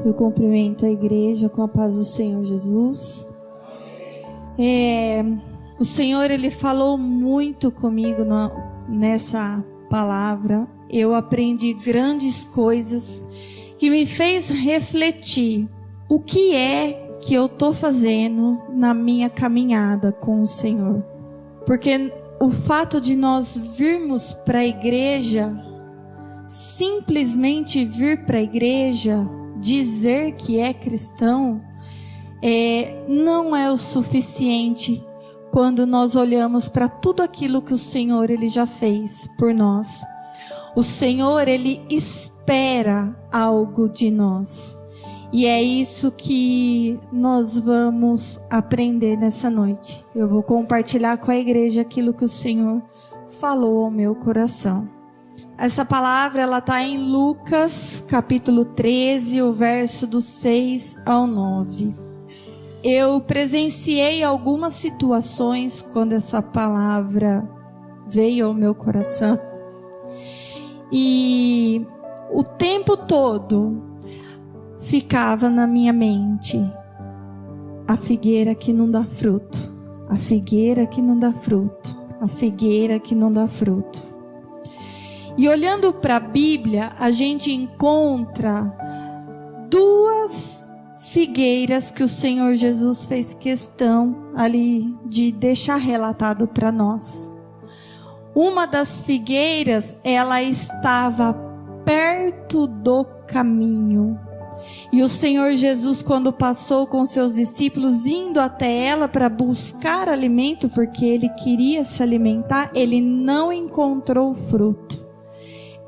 Eu cumprimento a igreja com a paz do Senhor Jesus. O Senhor, Ele falou muito comigo nessa palavra. Eu aprendi grandes coisas que me fez refletir o que é que eu estou fazendo na minha caminhada com o Senhor. Porque o fato de nós virmos para a igreja, simplesmente vir para a igreja, dizer que é cristão, não é o suficiente quando nós olhamos para tudo aquilo que o Senhor Ele já fez por nós. O Senhor, Ele espera algo de nós. E é isso que nós vamos aprender nessa noite. Eu vou compartilhar com a igreja aquilo que o Senhor falou ao meu coração. Essa palavra, ela está em Lucas, capítulo 13, o verso do 6 ao 9. Eu presenciei algumas situações quando essa palavra veio ao meu coração. E o tempo todo ficava na minha mente: a figueira que não dá fruto, a figueira que não dá fruto, a figueira que não dá fruto. E olhando para a Bíblia, a gente encontra duas figueiras que o Senhor Jesus fez questão ali de deixar relatado para nós. Uma das figueiras, ela estava perto do caminho. E o Senhor Jesus, quando passou com seus discípulos, indo até ela para buscar alimento, porque ele queria se alimentar, ele não encontrou fruto.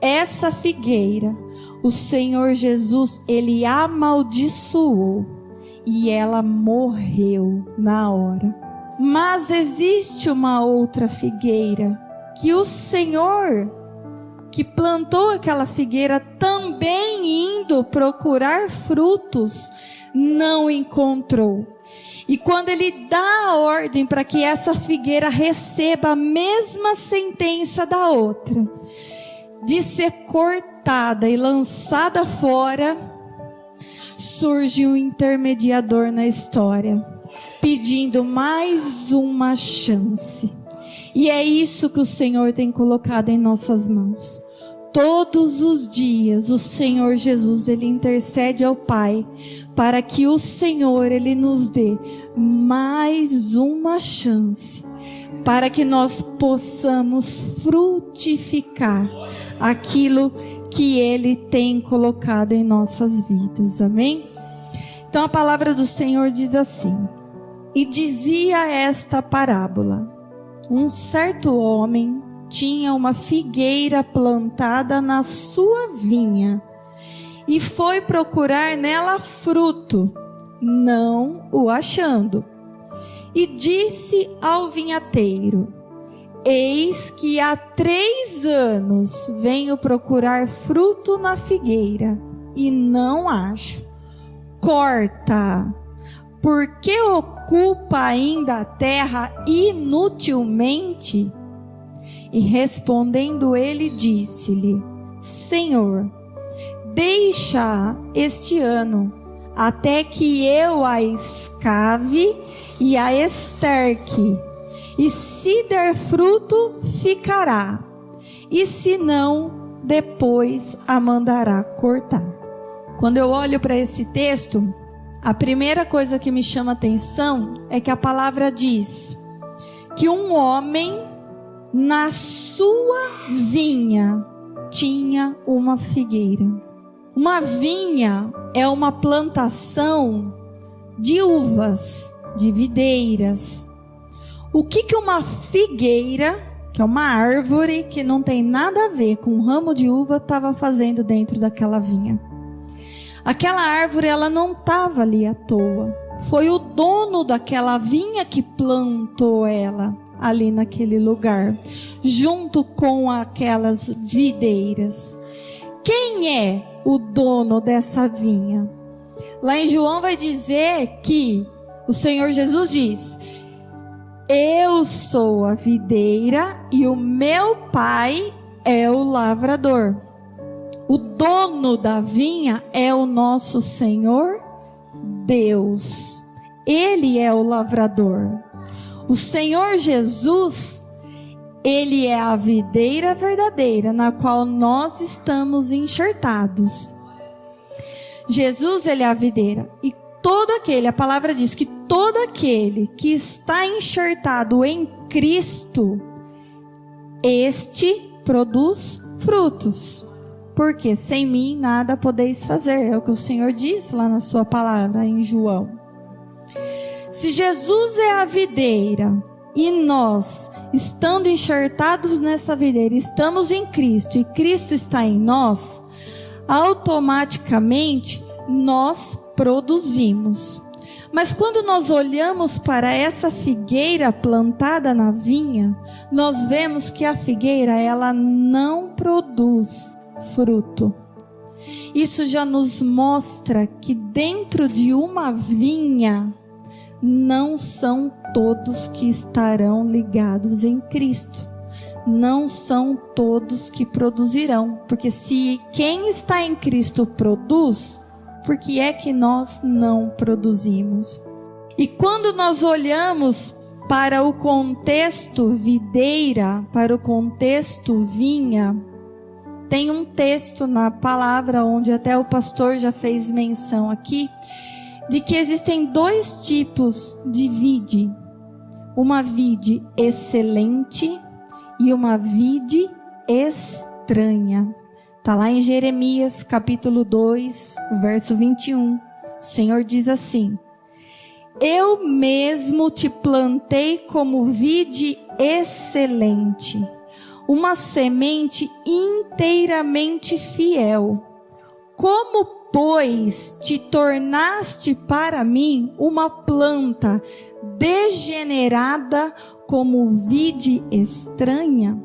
Essa figueira, o Senhor Jesus, ele amaldiçoou e ela morreu na hora. Mas existe uma outra figueira que o Senhor, que plantou aquela figueira, também indo procurar frutos, não encontrou. E quando ele dá a ordem para que essa figueira receba a mesma sentença da outra, de ser cortada e lançada fora, surge um intermediador na história, pedindo mais uma chance. E é isso que o Senhor tem colocado em nossas mãos. Todos os dias o Senhor Jesus, Ele intercede ao Pai para que o Senhor, Ele nos dê mais uma chance, para que nós possamos frutificar aquilo que Ele tem colocado em nossas vidas. Amém? Então a palavra do Senhor diz assim: e dizia esta parábola: um certo homem tinha uma figueira plantada na sua vinha e foi procurar nela fruto, não o achando. E disse ao vinhateiro: eis que há 3 anos venho procurar fruto na figueira e não acho. Corta, porque ocupa ainda a terra inutilmente? E respondendo ele, disse-lhe: Senhor, deixa este ano, até que eu a escave e a esterque, e se der fruto, ficará, e se não, depois a mandará cortar. Quando eu olho para esse texto, a primeira coisa que me chama atenção é que a palavra diz que um homem na sua vinha tinha uma figueira. Uma vinha é uma plantação de uvas, de videiras. O que uma figueira, que é uma árvore que não tem nada a ver com um ramo de uva, estava fazendo dentro daquela vinha? Aquela árvore, ela não estava ali à toa. Foi o dono daquela vinha que plantou ela ali naquele lugar, junto com aquelas videiras. Quem é o dono dessa vinha? Lá em João vai dizer que o Senhor Jesus diz: eu sou a videira e o meu pai é o lavrador. O dono da vinha é o nosso Senhor Deus. Ele é o lavrador. O Senhor Jesus, Ele é a videira verdadeira na qual nós estamos enxertados. Jesus, Ele é a videira. E todo aquele, a palavra diz que todo aquele que está enxertado em Cristo, este produz frutos. Porque sem mim nada podeis fazer. É o que o Senhor diz lá na sua palavra em João. Se Jesus é a videira e nós, estando enxertados nessa videira, estamos em Cristo e Cristo está em nós, automaticamente nós produzimos. Mas quando nós olhamos para essa figueira plantada na vinha, nós vemos que a figueira, ela não produz fruto. Isso já nos mostra que dentro de uma vinha, não são todos que estarão ligados em Cristo. Não são todos que produzirão. Porque se quem está em Cristo produz, por que é que nós não produzimos? E quando nós olhamos para o contexto videira, para o contexto vinha, tem um texto na palavra onde até o pastor já fez menção aqui, de que existem dois tipos de vide. Uma vide excelente e uma vide estranha. Está lá em Jeremias capítulo 2, verso 21. O Senhor diz assim: eu mesmo te plantei como vide excelente, uma semente inteiramente fiel. Como pois te tornaste para mim uma planta degenerada como vide estranha?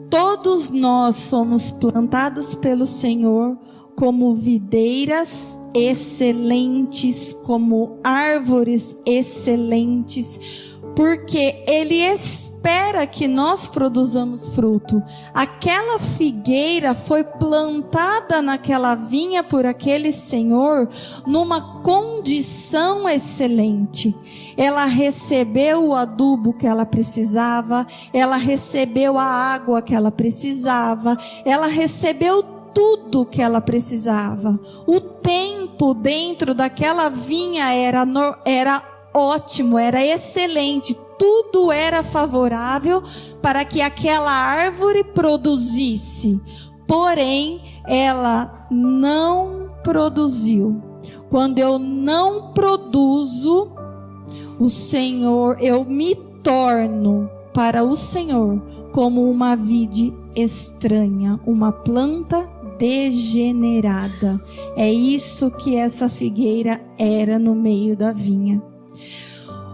Todos nós somos plantados pelo Senhor como videiras excelentes, como árvores excelentes, porque Ele espera que nós produzamos fruto. Aquela figueira foi plantada naquela vinha por aquele Senhor numa condição excelente. Ela recebeu o adubo que ela precisava, ela recebeu a água que ela precisava, ela recebeu tudo que ela precisava. O tempo dentro daquela vinha era ótimo, era excelente, tudo era favorável para que aquela árvore produzisse. Porém, ela não produziu. Quando eu não produzo, o Senhor, eu me torno para o Senhor como uma vide estranha, uma planta degenerada. É isso que essa figueira era no meio da vinha.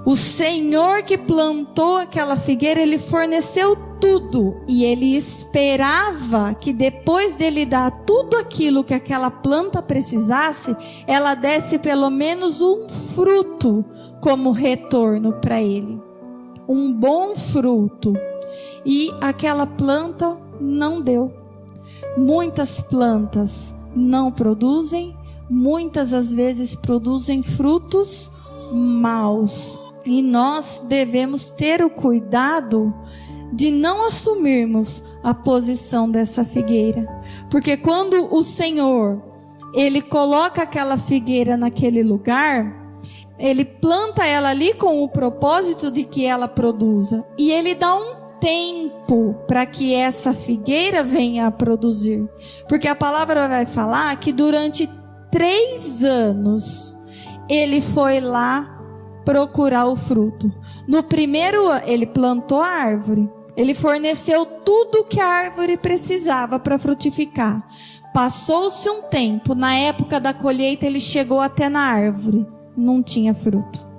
O Senhor que plantou aquela figueira, Ele forneceu tudo. E Ele esperava que depois dele dar tudo aquilo que aquela planta precisasse, ela desse pelo menos um fruto como retorno para Ele. Um bom fruto. E aquela planta não deu. Muitas plantas não produzem, muitas às vezes produzem frutos maus. E nós devemos ter o cuidado de não assumirmos a posição dessa figueira. Porque quando o Senhor, Ele coloca aquela figueira naquele lugar, Ele planta ela ali com o propósito de que ela produza. E Ele dá um tempo para que essa figueira venha a produzir. Porque a palavra vai falar que durante 3 anos Ele foi lá procurar o fruto. No primeiro ano, Ele plantou a árvore. Ele forneceu tudo que a árvore precisava para frutificar. Passou-se um tempo. Na época da colheita, Ele chegou até na árvore. Não tinha fruto.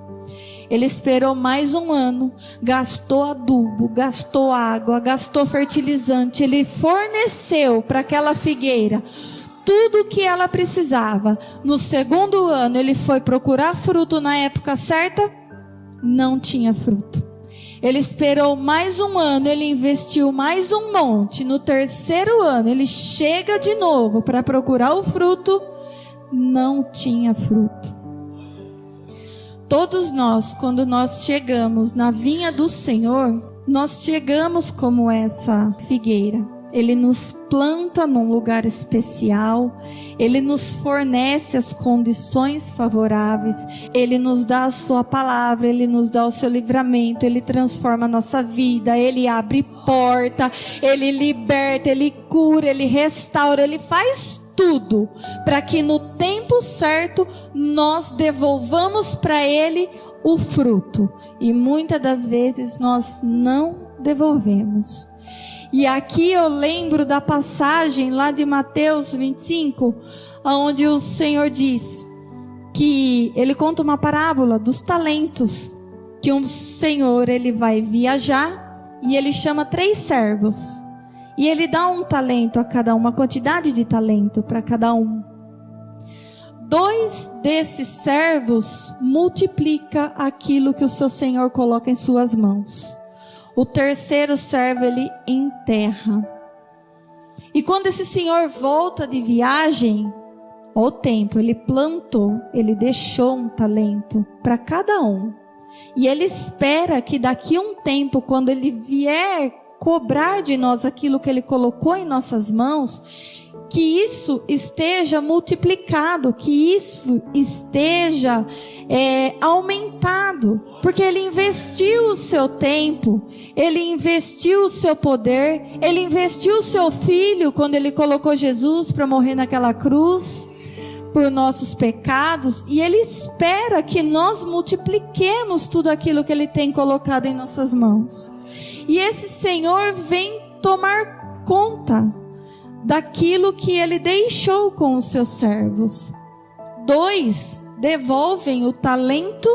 Ele esperou mais um ano. Gastou adubo, gastou água, gastou fertilizante. Ele forneceu para aquela figueira tudo o que ela precisava. No segundo ano, Ele foi procurar fruto na época certa. Não tinha fruto. Ele esperou mais um ano, ele investiu mais um monte. No terceiro ano, ele chega de novo para procurar o fruto. Não tinha fruto. Todos nós, quando nós chegamos na vinha do Senhor, nós chegamos como essa figueira. Ele nos planta num lugar especial, Ele nos fornece as condições favoráveis, Ele nos dá a sua palavra, Ele nos dá o seu livramento, Ele transforma a nossa vida, Ele abre porta, Ele liberta, Ele cura, Ele restaura, Ele faz tudo para que no tempo certo nós devolvamos para Ele o fruto. E muitas das vezes nós não devolvemos. E aqui eu lembro da passagem lá de Mateus 25, onde o Senhor diz que Ele conta uma parábola dos talentos, que um senhor ele vai viajar e ele chama 3 servos. E ele dá um talento a cada um, uma quantidade de talento para cada um. 2 desses servos multiplica aquilo que o seu senhor coloca em suas mãos. O terceiro servo ele enterra. E quando esse senhor volta de viagem, ao tempo, ele plantou, ele deixou um talento para cada um. E ele espera que daqui a um tempo, quando ele vier cobrar de nós aquilo que ele colocou em nossas mãos, que isso esteja multiplicado, que isso esteja aumentado, porque ele investiu o seu tempo, ele investiu o seu poder, ele investiu o seu filho quando ele colocou Jesus para morrer naquela cruz por nossos pecados, e ele espera que nós multipliquemos tudo aquilo que ele tem colocado em nossas mãos. E esse Senhor vem tomar conta daquilo que ele deixou com os seus servos. 2 devolvem o talento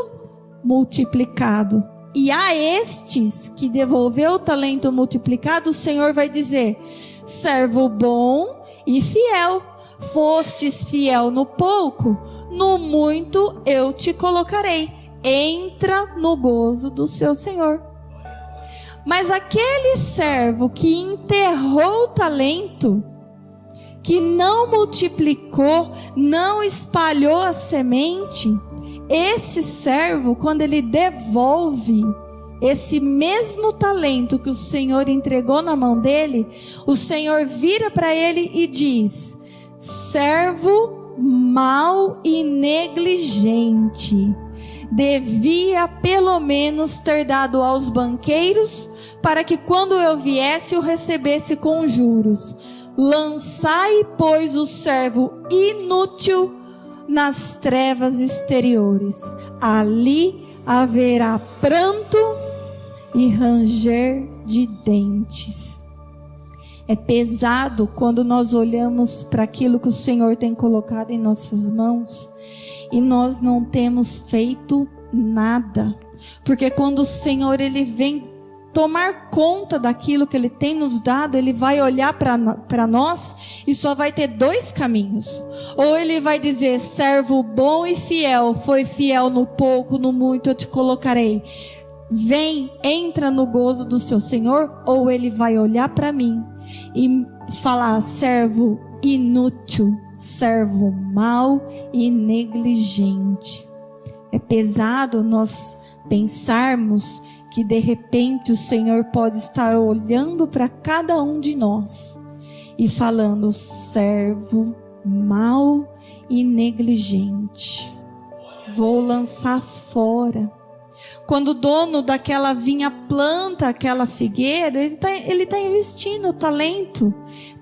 multiplicado. E a estes que devolveu o talento multiplicado, o Senhor vai dizer: servo bom e fiel, fostes fiel no pouco, no muito eu te colocarei. Entra no gozo do seu Senhor. Mas aquele servo que enterrou o talento, que não multiplicou, não espalhou a semente, esse servo, quando ele devolve esse mesmo talento que o Senhor entregou na mão dele, o Senhor vira para ele e diz: servo mau e negligente, devia pelo menos ter dado aos banqueiros, para que quando eu viesse o recebesse com juros. Lançai, pois, o servo inútil nas trevas exteriores. Ali haverá pranto e ranger de dentes. É pesado quando nós olhamos para aquilo que o Senhor tem colocado em nossas mãos e nós não temos feito nada. Porque quando o Senhor ele vem tomar conta daquilo que Ele tem nos dado, Ele vai olhar para nós e só vai ter 2 caminhos. Ou Ele vai dizer: servo bom e fiel, foi fiel no pouco, no muito eu te colocarei. Vem, entra no gozo do seu Senhor. Ou Ele vai olhar para mim e falar: servo inútil, servo mau e negligente. É pesado nós pensarmos que de repente o Senhor pode estar olhando para cada um de nós e falando: servo mau e negligente, vou lançar fora. Quando o dono daquela vinha planta aquela figueira, ele tá investindo o talento.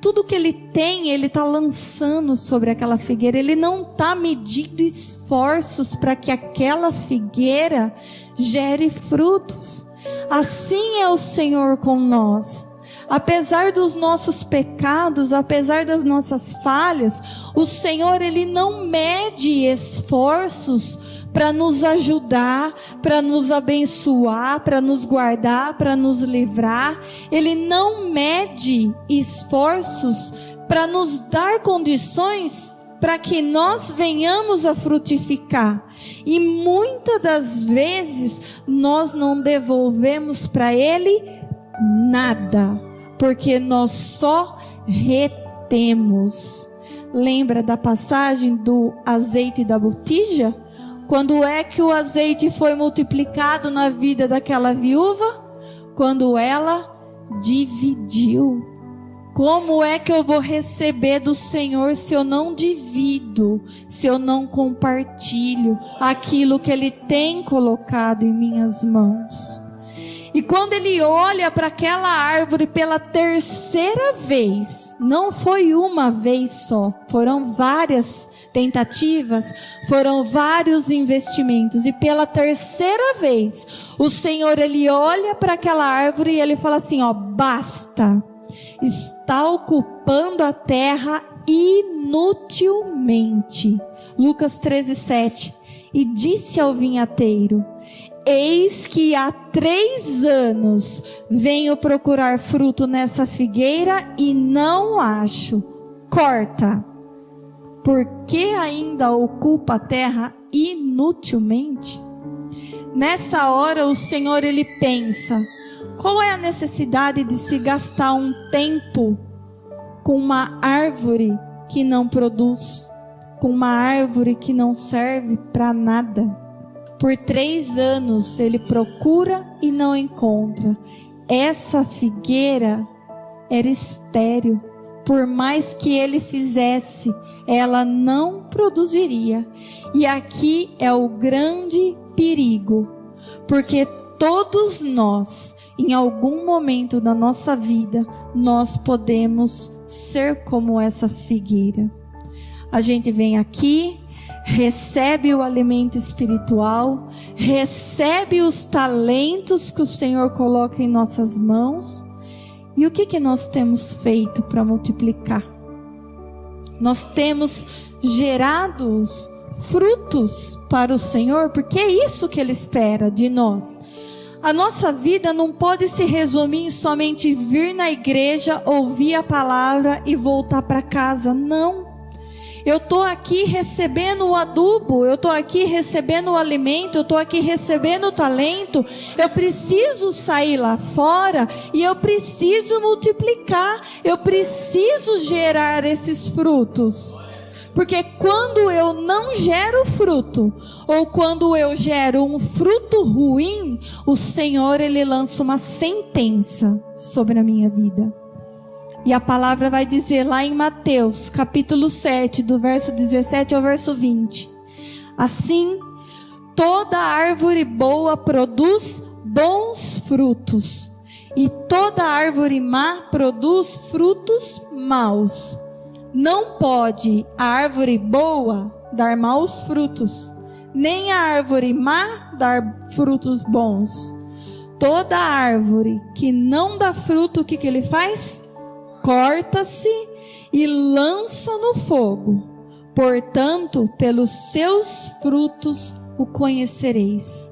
Tudo que ele tem, ele está lançando sobre aquela figueira. Ele não está medindo esforços para que aquela figueira gere frutos. Assim é o Senhor com nós. Apesar dos nossos pecados, apesar das nossas falhas, o Senhor ele não mede esforços para nos ajudar, para nos abençoar, para nos guardar, para nos livrar. Ele não mede esforços para nos dar condições para que nós venhamos a frutificar. E muitas das vezes nós não devolvemos para Ele nada, porque nós só retemos. Lembra da passagem do azeite da botija? Quando é que o azeite foi multiplicado na vida daquela viúva? Quando ela dividiu. Como é que eu vou receber do Senhor se eu não divido, se eu não compartilho aquilo que Ele tem colocado em minhas mãos? E quando ele olha para aquela árvore pela terceira vez, não foi uma vez só, foram várias tentativas, foram vários investimentos, e pela terceira vez, o Senhor, ele olha para aquela árvore e ele fala assim, ó, basta, está ocupando a terra inutilmente. Lucas 13:7. E disse ao vinhateiro, eis que há 3 anos venho procurar fruto nessa figueira e não acho. Corta, porque ainda ocupa a terra inutilmente. Nessa hora o Senhor, ele pensa, qual é a necessidade de se gastar um tempo com uma árvore que não produz, com uma árvore que não serve para nada? Por 3 anos ele procura e não encontra. Essa figueira era estéril. Por mais que ele fizesse, ela não produziria. E aqui é o grande perigo, porque todos nós, em algum momento da nossa vida, nós podemos ser como essa figueira. A gente vem aqui, recebe o alimento espiritual, recebe os talentos que o Senhor coloca em nossas mãos. E o que nós temos feito para multiplicar? Nós temos gerado frutos para o Senhor, porque é isso que Ele espera de nós. A nossa vida não pode se resumir em somente vir na igreja, ouvir a palavra e voltar para casa. Não. Eu estou aqui recebendo o adubo, eu estou aqui recebendo o alimento, eu estou aqui recebendo o talento. Eu preciso sair lá fora e eu preciso multiplicar, eu preciso gerar esses frutos. Porque quando eu não gero fruto, ou quando eu gero um fruto ruim, o Senhor, ele lança uma sentença sobre a minha vida. E a palavra vai dizer lá em Mateus, capítulo 7, do verso 17 ao verso 20. Assim, toda árvore boa produz bons frutos, e toda árvore má produz frutos maus. Não pode a árvore boa dar maus frutos, nem a árvore má dar frutos bons. Toda árvore que não dá fruto, o que ele faz? Corta-se e lança no fogo. Portanto, pelos seus frutos o conhecereis.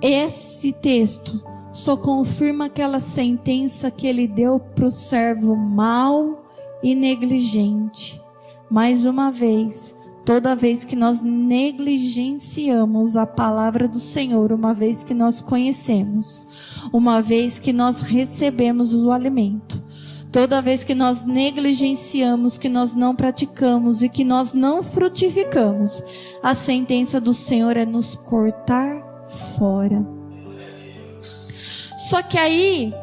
Esse texto só confirma aquela sentença que ele deu para o servo mau e negligente. Mais uma vez, toda vez que nós negligenciamos a palavra do Senhor, uma vez que nós conhecemos, uma vez que nós recebemos o alimento, toda vez que nós negligenciamos, que nós não praticamos e que nós não frutificamos, a sentença do Senhor é nos cortar fora. Só que aí,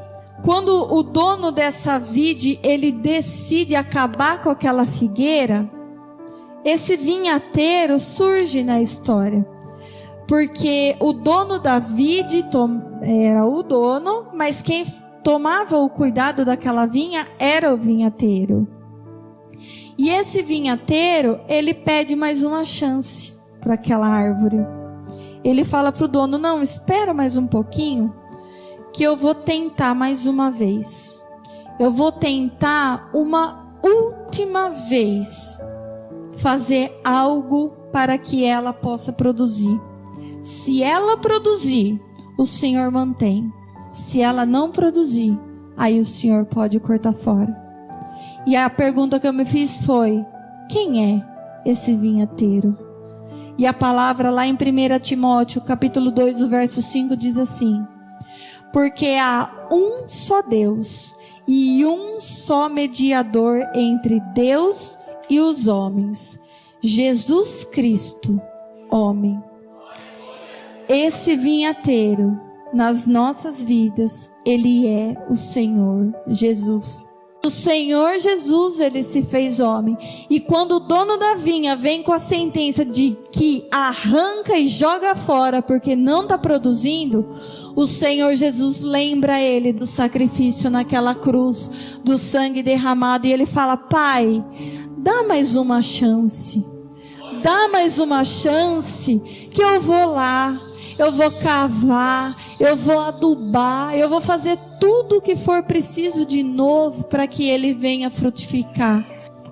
quando o dono dessa vide, ele decide acabar com aquela figueira, esse vinhateiro surge na história. Porque o dono da vide era o dono, mas quem tomava o cuidado daquela vinha era o vinhateiro. E esse vinhateiro, ele pede mais uma chance para aquela árvore. Ele fala para o dono, não, espera mais um pouquinho, que eu vou tentar mais uma vez. Eu vou tentar uma última vez fazer algo para que ela possa produzir. Se ela produzir, o Senhor mantém. Se ela não produzir, aí o Senhor pode cortar fora. E a pergunta que eu me fiz foi, quem é esse vinhateiro. E a palavra lá em 1 Timóteo, capítulo 2, o verso 5 diz assim: porque há um só Deus e um só mediador entre Deus e os homens, Jesus Cristo, homem. Esse vinhateiro nas nossas vidas, ele é o Senhor Jesus. O Senhor Jesus, ele se fez homem. E quando o dono da vinha vem com a sentença de que arranca e joga fora porque não está produzindo, o Senhor Jesus lembra ele do sacrifício naquela cruz, do sangue derramado, e ele fala: Pai, dá mais uma chance. Dá mais uma chance que eu vou lá, eu vou cavar, eu vou adubar, eu vou fazer tudo o que for preciso de novo para que ele venha frutificar.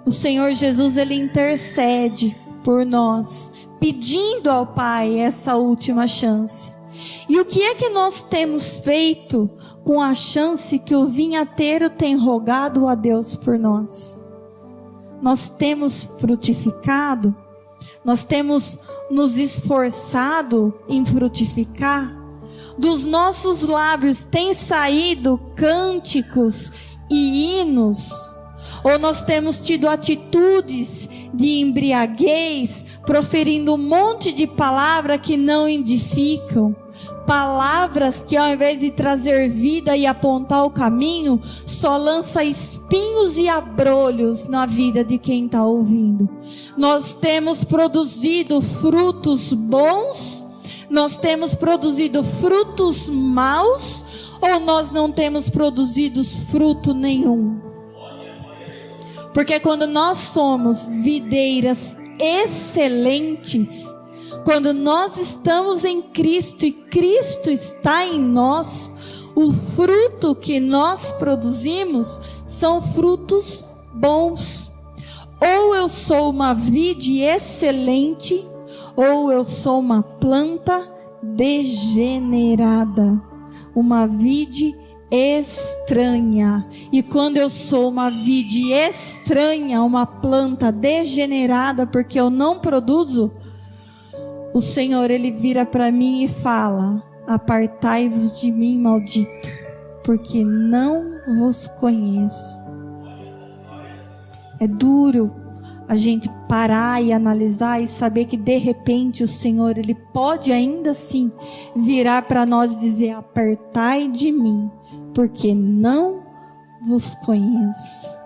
O Senhor Jesus, ele intercede por nós, pedindo ao Pai essa última chance. E o que é que nós temos feito com a chance que o vinhateiro tem rogado a Deus por nós? Nós temos frutificado? Nós temos nos esforçado em frutificar? Dos nossos lábios têm saído cânticos e hinos? Ou nós temos tido atitudes de embriaguez, proferindo um monte de palavras que não edificam? Palavras que ao invés de trazer vida e apontar o caminho, só lança espinhos e abrolhos na vida de quem está ouvindo. Nós temos produzido frutos bons? Nós temos produzido frutos maus? Ou nós não temos produzido fruto nenhum? Porque quando nós somos videiras excelentes, quando nós estamos em Cristo e Cristo está em nós, o fruto que nós produzimos são frutos bons. Ou eu sou uma vide excelente, ou eu sou uma planta degenerada, uma vide estranha. E quando eu sou uma vide estranha, uma planta degenerada, porque eu não produzo, o Senhor, ele vira para mim e fala: apartai-vos de mim, maldito, porque não vos conheço. É duro a gente parar e analisar e saber que de repente o Senhor, ele pode ainda assim virar para nós e dizer: apartai de mim, porque não vos conheço.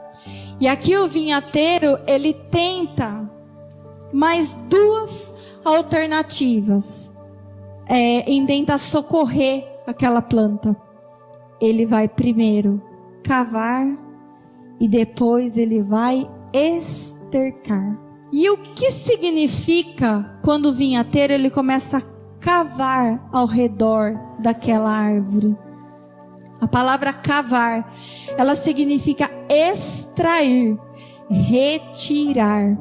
E aqui o vinhateiro, ele tenta mais duas alternativas em tentar socorrer aquela planta. Ele vai primeiro cavar e depois ele vai estercar. E o que significa quando o vinhateiro ele começa a cavar ao redor daquela árvore? A palavra cavar, ela significa extrair, retirar.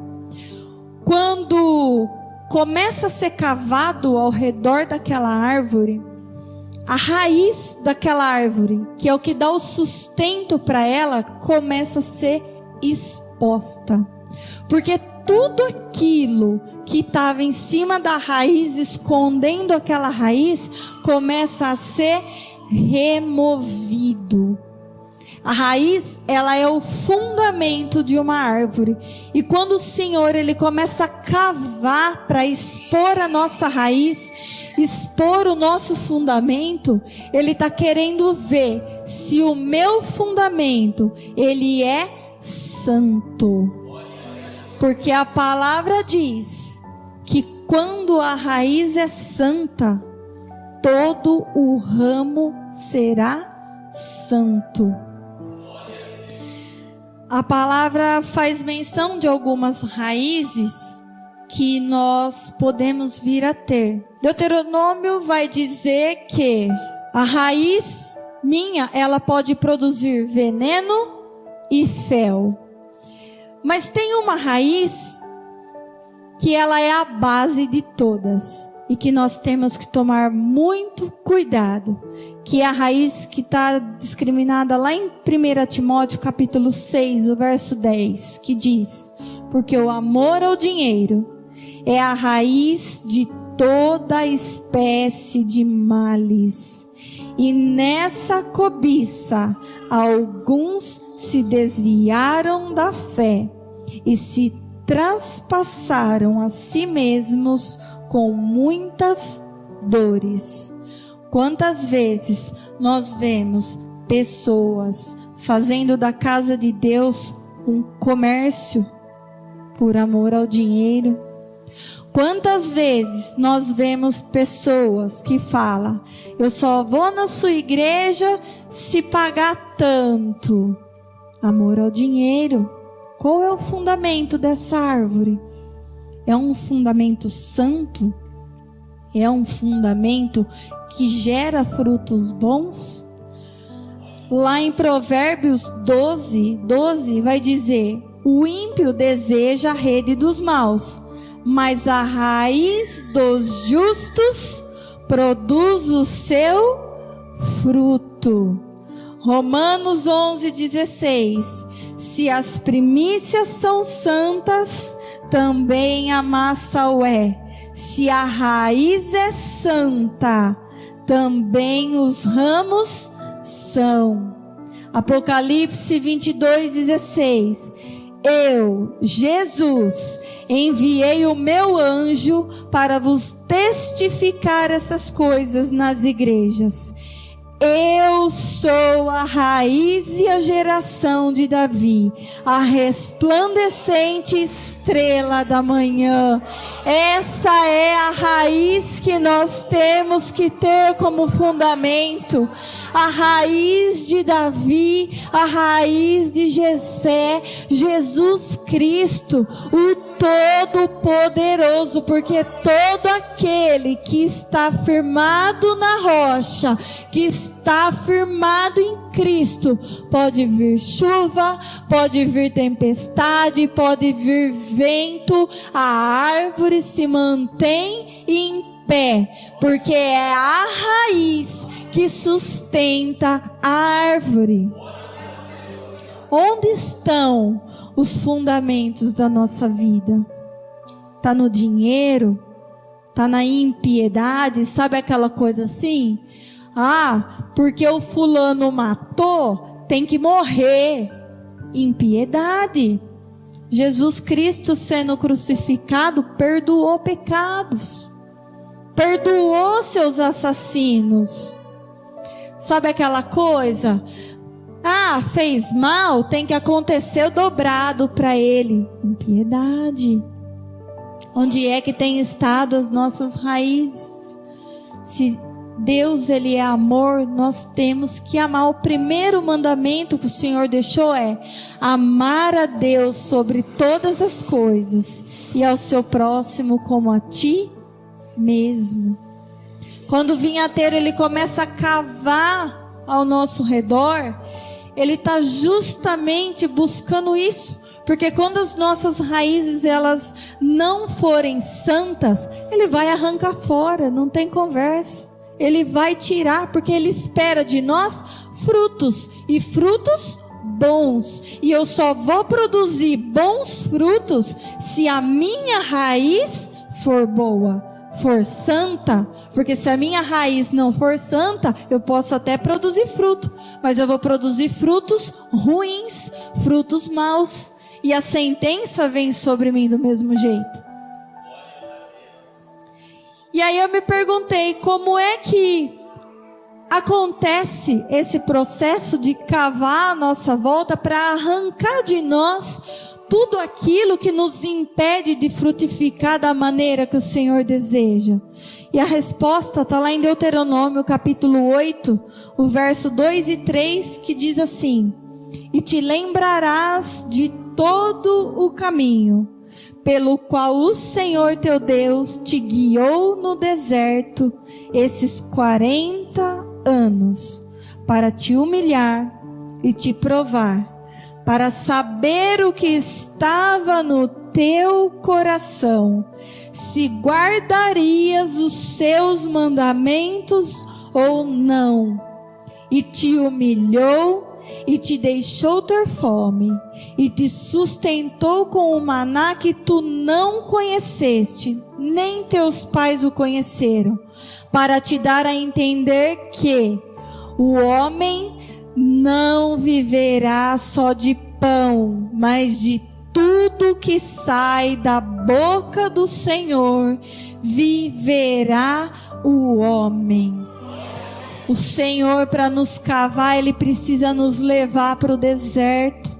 Quando começa a ser cavado ao redor daquela árvore, a raiz daquela árvore, que é o que dá o sustento para ela, começa a ser exposta. Porque tudo aquilo que estava em cima da raiz, escondendo aquela raiz, começa a ser removido. A raiz, ela é o fundamento de uma árvore. E quando o Senhor, ele começa a cavar para expor a nossa raiz, expor o nosso fundamento, ele está querendo ver se o meu fundamento, ele é santo. Porque a palavra diz que quando a raiz é santa, todo o ramo será santo. A palavra faz menção de algumas raízes que nós podemos vir a ter. Deuteronômio vai dizer que a raiz minha, ela pode produzir veneno e fel. Mas tem uma raiz que ela é a base de todas e que nós temos que tomar muito cuidado, que é a raiz que está discriminada lá em 1 Timóteo capítulo 6, o verso 10, que diz: porque o amor ao dinheiro é a raiz de toda espécie de males. E nessa cobiça, alguns se desviaram da fé e se traspassaram a si mesmos com muitas dores. Quantas vezes nós vemos pessoas fazendo da casa de Deus um comércio por amor ao dinheiro? Quantas vezes nós vemos pessoas que falam: eu só vou na sua igreja se pagar tanto? Amor ao dinheiro. Qual é o fundamento dessa árvore? É um fundamento santo? É um fundamento que gera frutos bons? Lá em Provérbios 12 vai dizer: o ímpio deseja a rede dos maus, mas a raiz dos justos produz o seu fruto. Romanos 11:16. Se as primícias são santas, também a massa o é. Se a raiz é santa, também os ramos são. Apocalipse 22:16. Eu, Jesus, enviei o meu anjo para vos testificar essas coisas nas igrejas. Eu sou a raiz e a geração de Davi, a resplandecente estrela da manhã. Essa é a raiz que nós temos que ter como fundamento. A raiz de Davi, a raiz de Jessé, Jesus Cristo, o Todo-Poderoso, porque todo aquele que está firmado na rocha, que está firmado em Cristo, pode vir chuva, pode vir tempestade, pode vir vento, a árvore se mantém em pé, porque é a raiz que sustenta a árvore. Onde estão os fundamentos da nossa vida? Está no dinheiro? Está na impiedade? Sabe aquela coisa assim? Ah, porque o fulano matou, tem que morrer. Impiedade. Jesus Cristo sendo crucificado perdoou pecados, perdoou seus assassinos. Sabe aquela coisa? Ah, fez mal, tem que acontecer o dobrado para ele. Impiedade. Onde é que tem estado as nossas raízes? Se Deus, Ele é amor, nós temos que amar. O primeiro mandamento que o Senhor deixou é amar a Deus sobre todas as coisas e ao seu próximo como a ti mesmo. Quando o vinhateiro ele começa a cavar ao nosso redor, ele está justamente buscando isso. Porque quando as nossas raízes elas não forem santas, ele vai arrancar fora, não tem conversa. Ele vai tirar, porque ele espera de nós frutos, e frutos bons. E eu só vou produzir bons frutos se a minha raiz for boa, for santa. Porque se a minha raiz não for santa, eu posso até produzir fruto, mas eu vou produzir frutos ruins, frutos maus. E a sentença vem sobre mim do mesmo jeito. E aí eu me perguntei, como é que acontece esse processo de cavar a nossa volta para arrancar de nós tudo aquilo que nos impede de frutificar da maneira que o Senhor deseja? E a resposta está lá em Deuteronômio capítulo 8, o verso 2 e 3, que diz assim: e te lembrarás de todo o caminho pelo qual o Senhor teu Deus te guiou no deserto esses 40 anos, para te humilhar e te provar, para saber o que estava no teu coração, se guardarias os seus mandamentos ou não. E te humilhou e te deixou ter fome, e te sustentou com o maná que tu não conheceste, nem teus pais o conheceram, para te dar a entender que o homem não viverá só de pão, mas de tudo que sai da boca do Senhor viverá o homem. O Senhor, para nos cavar, Ele precisa nos levar para o deserto,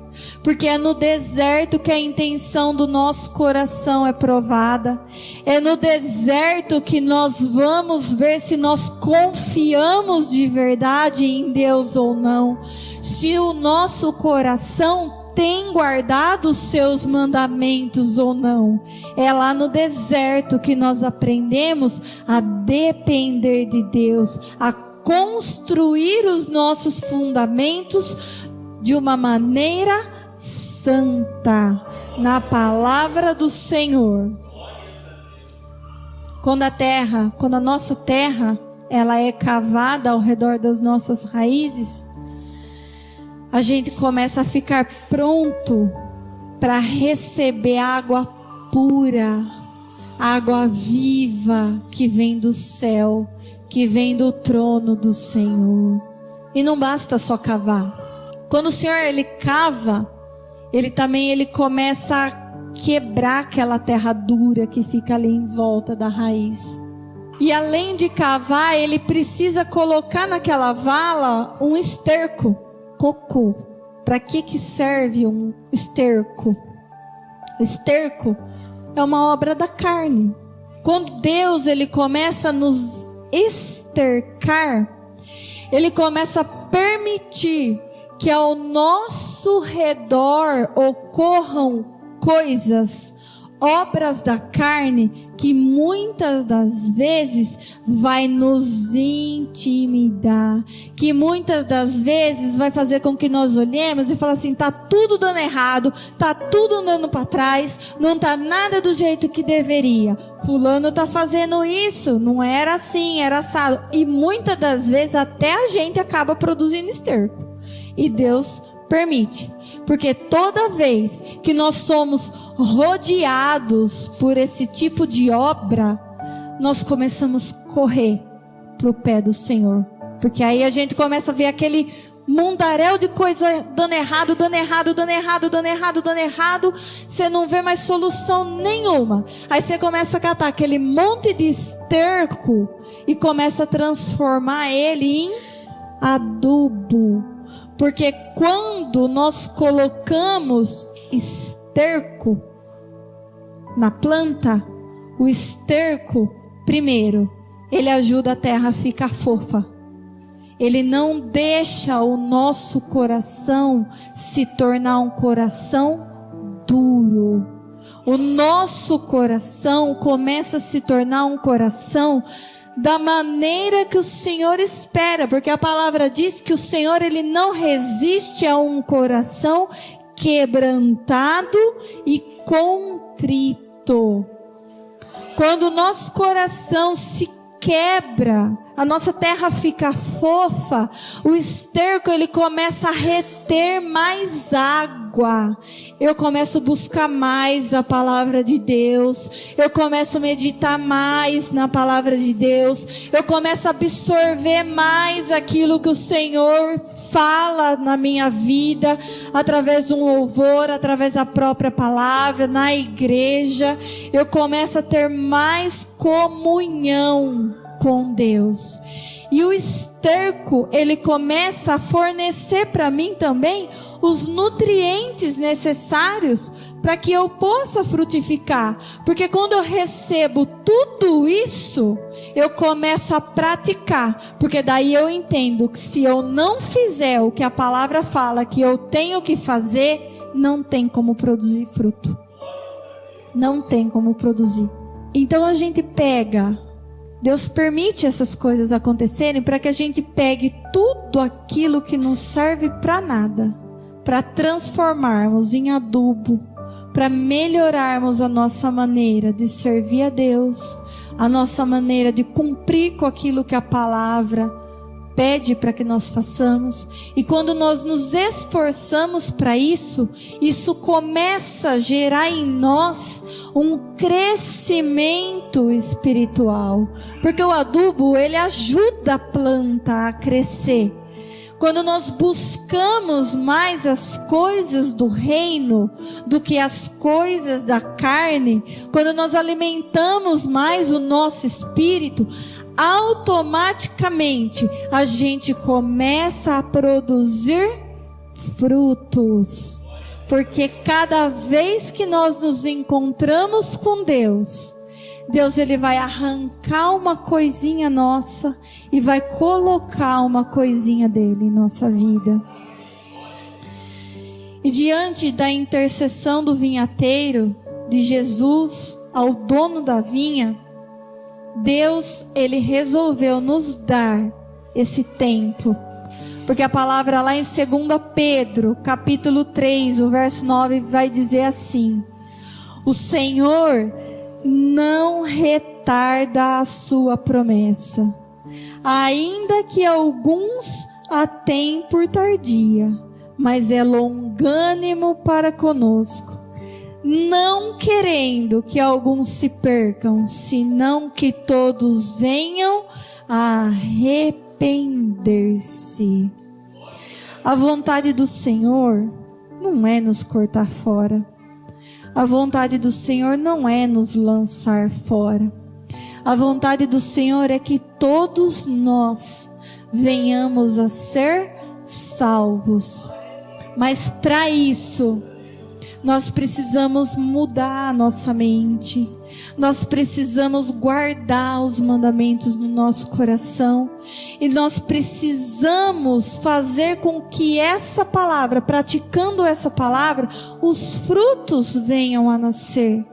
porque é no deserto que a intenção do nosso coração é provada. É no deserto que nós vamos ver se nós confiamos de verdade em Deus ou não, se o nosso coração tem guardado os seus mandamentos ou não. É lá no deserto que nós aprendemos a depender de Deus, a construir os nossos fundamentos de uma maneira santa, na palavra do Senhor. Quando a nossa terra, ela é cavada ao redor das nossas raízes, a gente começa a ficar pronto para receber água pura, água viva que vem do céu, que vem do trono do Senhor. E não basta só cavar. Quando o Senhor Ele cava, Ele começa a quebrar aquela terra dura que fica ali em volta da raiz. E além de cavar, Ele precisa colocar naquela vala um esterco, cocô. Para que serve um esterco? O esterco é uma obra da carne. Quando Deus Ele começa a nos estercar, Ele começa a permitir que ao nosso redor ocorram coisas, obras da carne, que muitas das vezes vai nos intimidar, que muitas das vezes vai fazer com que nós olhemos e falemos assim: tá tudo dando errado, tá tudo andando para trás, não tá nada do jeito que deveria, fulano tá fazendo isso, não era assim, era assado. E muitas das vezes até a gente acaba produzindo esterco, e Deus permite. Porque toda vez que nós somos rodeados por esse tipo de obra, nós começamos a correr para o pé do Senhor. Porque aí a gente começa a ver aquele mundaréu de coisa dando errado, dando errado, dando errado, dando errado, dando errado. Você não vê mais solução nenhuma. Aí você começa a catar aquele monte de esterco e começa a transformar ele em adubo. Porque quando nós colocamos esterco na planta, o esterco, primeiro, ele ajuda a terra a ficar fofa. Ele não deixa o nosso coração se tornar um coração duro. O nosso coração começa a se tornar um coração da maneira que o Senhor espera, porque a palavra diz que o Senhor Ele não resiste a um coração quebrantado e contrito. Quando o nosso coração se quebra, a nossa terra fica fofa, o esterco ele começa a reter mais água. Eu começo a buscar mais a palavra de Deus, eu começo a meditar mais na palavra de Deus, eu começo a absorver mais aquilo que o Senhor fala na minha vida, através de um louvor, através da própria palavra, na igreja. Eu começo a ter mais comunhão com Deus. E o esterco, ele começa a fornecer para mim também os nutrientes necessários para que eu possa frutificar. Porque quando eu recebo tudo isso, eu começo a praticar. Porque daí eu entendo que se eu não fizer o que a palavra fala que eu tenho que fazer, não tem como produzir fruto. Não tem como produzir. Então a gente pega... Deus permite essas coisas acontecerem para que a gente pegue tudo aquilo que não serve para nada, para transformarmos em adubo, para melhorarmos a nossa maneira de servir a Deus, a nossa maneira de cumprir com aquilo que a palavra pede para que nós façamos. E quando nós nos esforçamos para isso, isso começa a gerar em nós um crescimento espiritual. Porque o adubo, ele ajuda a planta a crescer. Quando nós buscamos mais as coisas do reino do que as coisas da carne, quando nós alimentamos mais o nosso espírito, automaticamente a gente começa a produzir frutos. Porque cada vez que nós nos encontramos com Deus, ele vai arrancar uma coisinha nossa e vai colocar uma coisinha dele em nossa vida. E diante da intercessão do vinhateiro, de Jesus ao dono da vinha, Deus, ele resolveu nos dar esse tempo. Porque a palavra lá em 2 Pedro, capítulo 3, o verso 9, vai dizer assim: o Senhor não retarda a sua promessa, ainda que alguns a tenham por tardia, mas é longânimo para conosco, não querendo que alguns se percam, senão que todos venham a arrepender-se. A vontade do Senhor não é nos cortar fora. A vontade do Senhor não é nos lançar fora. A vontade do Senhor é que todos nós venhamos a ser salvos. Mas para isso, nós precisamos mudar a nossa mente. Nós precisamos guardar os mandamentos no nosso coração. E nós precisamos fazer com que essa palavra, praticando essa palavra, os frutos venham a nascer.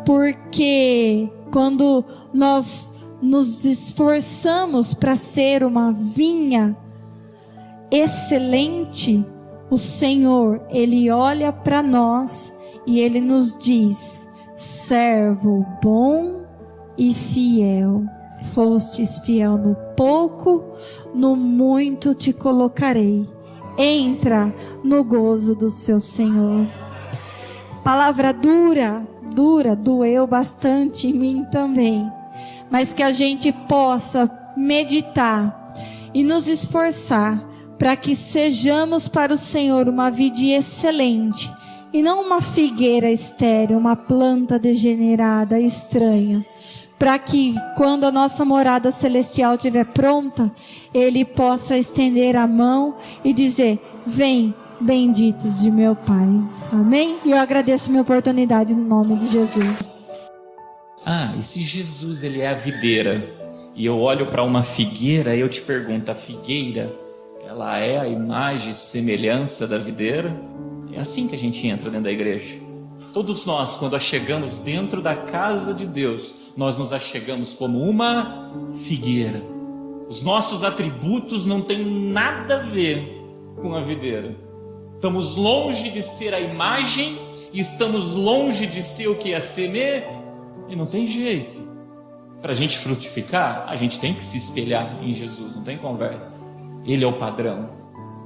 Porque quando nós nos esforçamos para ser uma vinha excelente, o Senhor, ele olha para nós e ele nos diz: servo bom e fiel, fostes fiel no pouco, no muito te colocarei. Entra no gozo do seu Senhor. Palavra dura, doeu bastante em mim também, mas que a gente possa meditar e nos esforçar para que sejamos para o Senhor uma vide excelente, e não uma figueira estéril, uma planta degenerada, estranha. Para que quando a nossa morada celestial estiver pronta, Ele possa estender a mão e dizer: vem, benditos de meu Pai. Amém? E eu agradeço a minha oportunidade no nome de Jesus. E se Jesus, ele é a videira, e eu olho para uma figueira, eu te pergunto: a figueira, ela é a imagem e semelhança da videira? É assim que a gente entra dentro da igreja. Todos nós, quando chegamos dentro da casa de Deus, nós nos achegamos como uma figueira. Os nossos atributos não têm nada a ver com a videira. Estamos longe de ser a imagem e estamos longe de ser o que é semear, e não tem jeito. Para a gente frutificar, a gente tem que se espelhar em Jesus, não tem conversa. Ele é o padrão.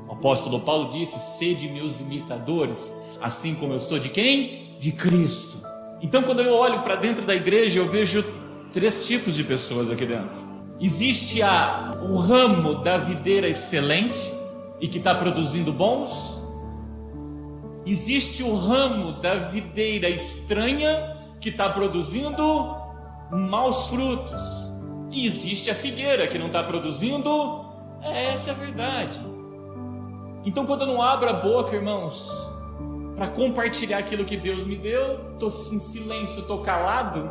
O apóstolo Paulo disse: sede meus imitadores, assim como eu sou de quem? De Cristo. Então, quando eu olho para dentro da igreja, eu vejo 3 tipos de pessoas aqui dentro. Existe o ramo da videira excelente e que está produzindo bons. Existe o ramo da videira estranha que está produzindo maus frutos. E existe a figueira que não está produzindo. Essa é a verdade. Então, quando eu não abro a boca, irmãos, para compartilhar aquilo que Deus me deu, estou em silêncio, estou calado,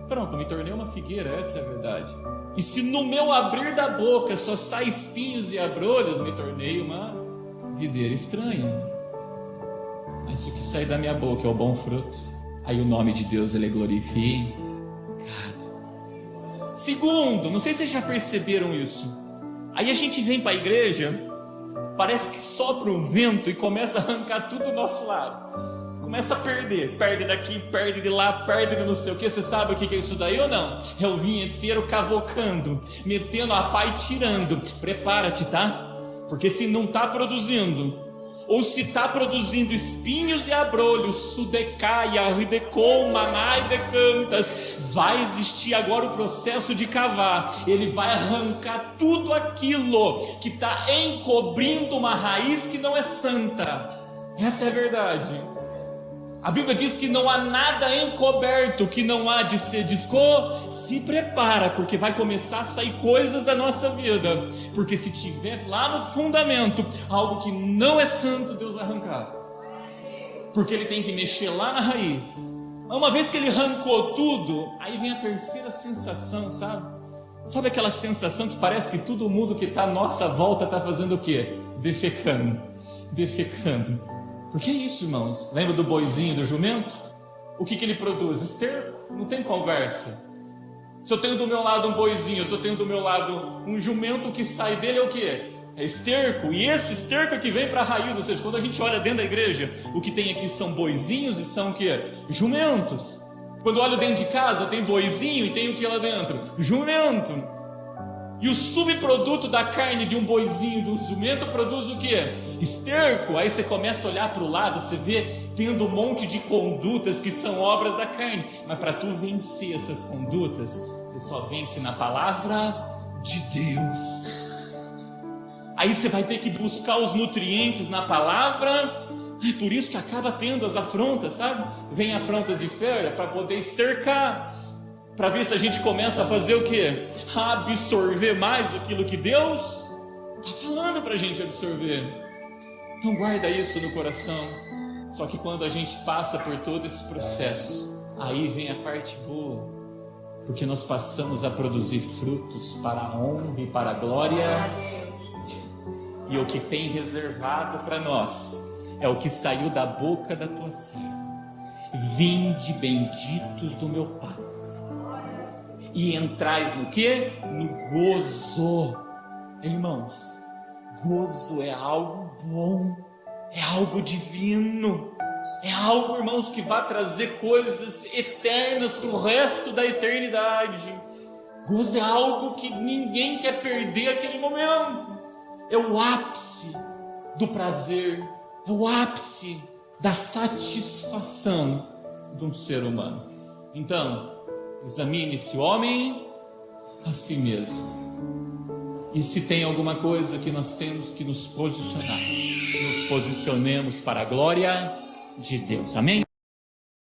pronto, me tornei uma figueira, essa é a verdade. E se no meu abrir da boca só sai espinhos e abrolhos, me tornei uma videira estranha. Mas se o que sai da minha boca é o bom fruto, aí o nome de Deus ele é glorificado. Segundo, não sei se vocês já perceberam isso, aí a gente vem para a igreja, parece que sopra um vento e começa a arrancar tudo do nosso lado. Fica começa a perder, perde daqui, perde de lá, perde de não sei o que. Você sabe o que é isso daí ou não? É o vinheteiro cavocando, metendo a pá e tirando. Prepara-te, tá? Porque se não está produzindo, ou se está produzindo espinhos e abrolhos, sudecaia, ridecom, manai decantas, vai existir agora o processo de cavar. Ele vai arrancar tudo aquilo que está encobrindo uma raiz que não é santa. Essa é a verdade. A Bíblia diz que não há nada encoberto que não há de ser descoberto. Se prepara, porque vai começar a sair coisas da nossa vida. Porque se tiver lá no fundamento algo que não é santo, Deus vai arrancar. Porque Ele tem que mexer lá na raiz. Uma vez que Ele arrancou tudo, aí vem a terceira sensação, sabe? Sabe aquela sensação que parece que todo mundo que está à nossa volta está fazendo o quê? Defecando. Porque é isso, irmãos. Lembra do boizinho, do jumento? O que ele produz? Esterco. Não tem conversa. Se eu tenho do meu lado um boizinho, se eu tenho do meu lado um jumento, o que sai dele é o quê? É esterco. E esse esterco é que vem para a raiz. Ou seja, quando a gente olha dentro da igreja, o que tem aqui são boizinhos e são o quê? Jumentos. Quando eu olho dentro de casa, tem boizinho e tem o que lá dentro? Jumento. E o subproduto da carne de um boizinho e de um jumento produz o quê? Esterco. Aí você começa a olhar para o lado, você vê tendo um monte de condutas que são obras da carne. Mas para tu vencer essas condutas, você só vence na palavra de Deus. Aí você vai ter que buscar os nutrientes na palavra. É por isso que acaba tendo as afrontas, sabe? Vem afrontas de fé para poder estercar. Para ver se a gente começa a fazer o quê? A absorver mais aquilo que Deus está falando para a gente absorver. Então guarda isso no coração. Só que quando a gente passa por todo esse processo, aí vem a parte boa. Porque nós passamos a produzir frutos para a honra e para a glória de Deus. E o que tem reservado para nós é o que saiu da boca da tua serva. Vinde benditos do meu Pai. E entrais no quê? No gozo. Irmãos, gozo é algo bom, é algo divino, é algo, irmãos, que vai trazer coisas eternas para o resto da eternidade. Gozo é algo que ninguém quer perder aquele momento. É o ápice do prazer, é o ápice da satisfação de um ser humano. Então, examine-se, homem, a si mesmo. E se tem alguma coisa que nós temos que nos posicionar, nos posicionemos para a glória de Deus. Amém?